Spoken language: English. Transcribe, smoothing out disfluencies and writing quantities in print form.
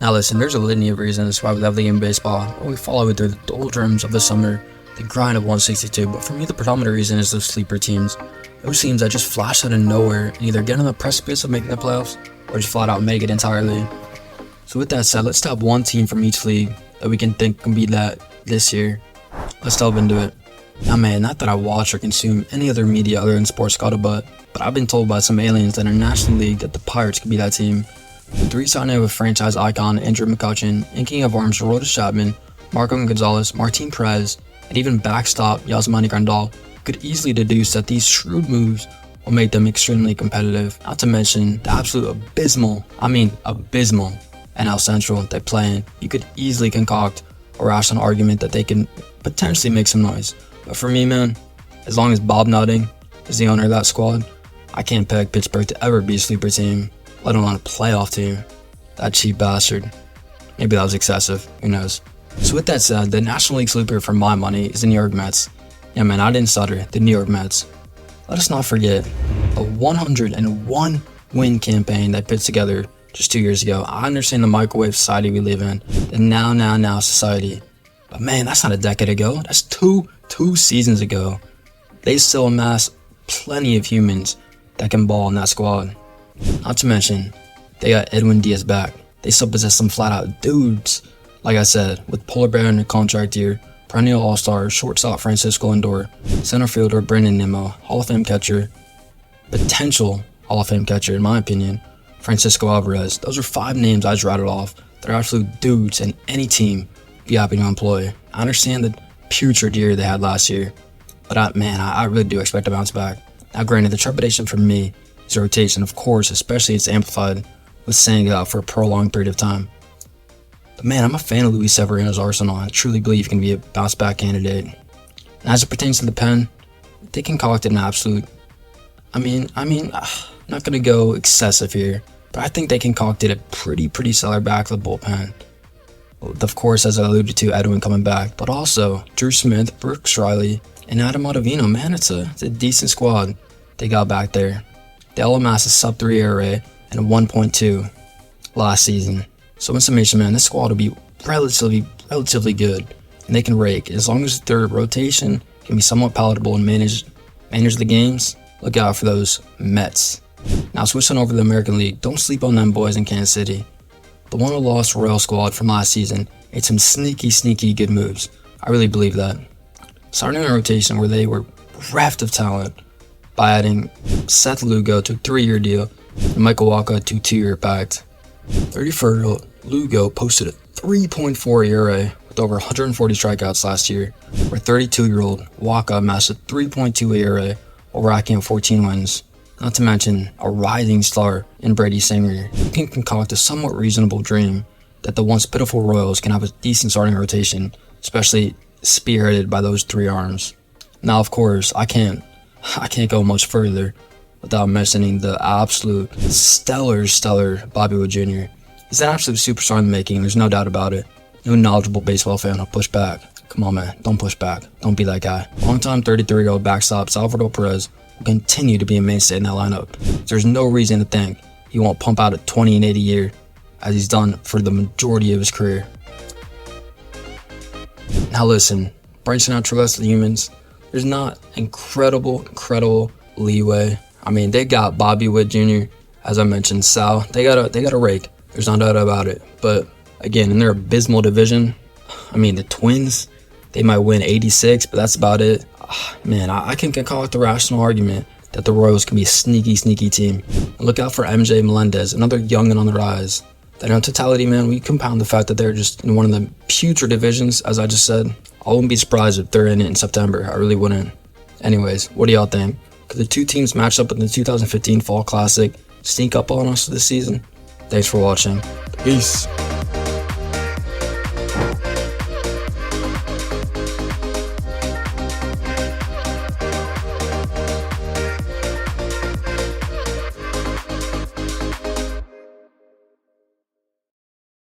Now listen, there's a litany of reasons why we love the game of baseball, why we follow it through the doldrums of the summer, the grind of 162, but for me the predominant reason is those sleeper teams. Those teams that just flash out of nowhere and either get on the precipice of making the playoffs, or just flat out make it entirely. So with that said, let's top one team from each league that we can think can be that this year. Let's delve into it. Now man, not that I watch or consume any other media other than sports scuttlebutt, but I've been told by some aliens in our National League that the Pirates could be that team. With re-signing with franchise icon Andrew McCutchen and King of Arms Aroldis Chapman, Marco Gonzalez, Martin Perez, and even backstop Yasmani Grandal, could easily deduce that these shrewd moves will make them extremely competitive. Not to mention the absolute abysmal NL Central they play in. You could easily concoct a rational argument that they can potentially make some noise. But for me, man, as long as Bob Nutting is the owner of that squad, I can't peg Pittsburgh to ever be a sleeper team, let alone a playoff team. That cheap bastard. Maybe that was excessive, who knows. So with that said, the National League sleeper for my money is the New York Mets. Yeah man, I didn't stutter, the New York Mets. Let us not forget a 101 win campaign they put together just 2 years ago. I understand the microwave society we live in, the now society. But man, that's not a decade ago, that's two seasons ago. They still amass plenty of humans that can ball in that squad. Not to mention, they got Edwin Diaz back. They still possess some flat out dudes. Like I said, with Polar Bear in a contract year, perennial all-star, shortstop Francisco Lindor, center fielder Brandon Nimmo, Hall of Fame catcher, potential Hall of Fame catcher in my opinion, Francisco Alvarez. Those are 5 names I just rattled off. They're absolute dudes and any team be happy to employ. I understand the putrid year they had last year, but I really do expect a bounce back. Now granted, the trepidation for me is rotation, of course, especially it's amplified with staying out for a prolonged period of time. But man, I'm a fan of Luis Severino's arsenal. I truly believe he can be a bounce back candidate. And as it pertains to the pen, they concocted an absolute, not gonna go excessive here, but I think they concocted a pretty stellar back of the bullpen. Of course, as I alluded to, Edwin coming back, but also Drew Smith, Brooks Riley, and Adam Ottavino. Man, it's a decent squad they got back there. They all amassed a sub-3 ERA and a 1.2 last season. So in summation, man, this squad will be relatively good, and they can rake as long as their rotation can be somewhat palatable and manage the games. Look out for those Mets. Now switching over to the American League, don't sleep on them boys in Kansas City. The one who lost Royal squad from last season made some sneaky good moves. I really believe that. Starting a rotation where they were bereft of talent by adding Seth Lugo to a 3-year deal and Michael Wacha to 2-year pact. 34-year-old Lugo posted a 3.4 ERA with over 140 strikeouts last year, where 32-year-old Wacha amassed a 3.2 ERA while racking up 14 wins. Not to mention a rising star in Brady Singer. You can concoct a somewhat reasonable dream that the once pitiful Royals can have a decent starting rotation, especially spearheaded by those 3 arms. Now of course, I can't go much further without mentioning the absolute stellar Bobby Witt Jr. He's an absolute superstar in the making, there's no doubt about it. No knowledgeable baseball fan will push back. Come on man, don't push back. Don't be that guy. Longtime 33-year-old backstop Salvador Perez will continue to be a mainstay in that lineup. There's no reason to think he won't pump out a 20 and 80 year as he's done for the majority of his career. Now listen, branching out to the rest of the humans, there's not incredible leeway. They got Bobby Witt Jr., as I mentioned, Sal. They got a rake. There's no doubt about it. But again, in their abysmal division, the Twins, they might win 86, but that's about it. Man, I can concoct the rational argument that the Royals can be a sneaky team. And look out for MJ Melendez, another youngin' on the rise. That in totality, man, we compound the fact that they're just in one of the putrid divisions, as I just said. I wouldn't be surprised if they're in it in September. I really wouldn't. Anyways, what do y'all think? Could the 2 teams match up in the 2015 Fall Classic sneak up on us this season? Thanks for watching. Peace.